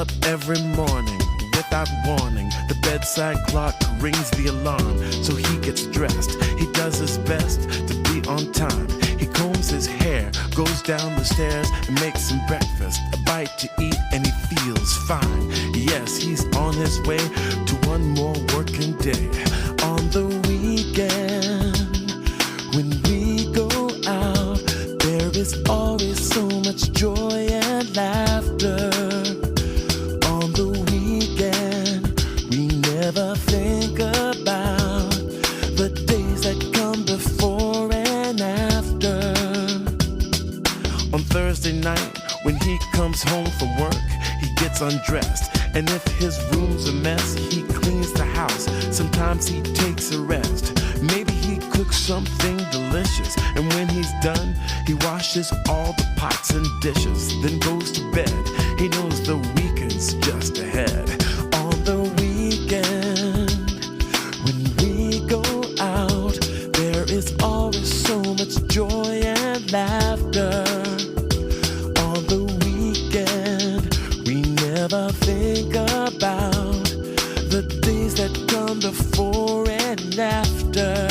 up every morning without warning. The bedside clock rings the alarm, so he gets dressed. He does his best to be on time. He combs his hair, goes down the stairs and makes some breakfast, a bite to eat, and he feels fine. Yes, he's on his way to one more working day. On the weekend, when we go out, there is always so much joy and laughter. On the weekend, we never think about the days that come before and after. On Thursday night, when he comes home from work, he gets undressed, and if his room's a mess, he cleans the house. Sometimes he takes a rest. Maybe he cooks something delicious, and when he's done, he washes all the pots and dishes, then goes to bed. He knows the weekend's just ahead. On the weekend, when we go out, there is always so much joy and laughter. On the weekend, we never think about the days that come before and after.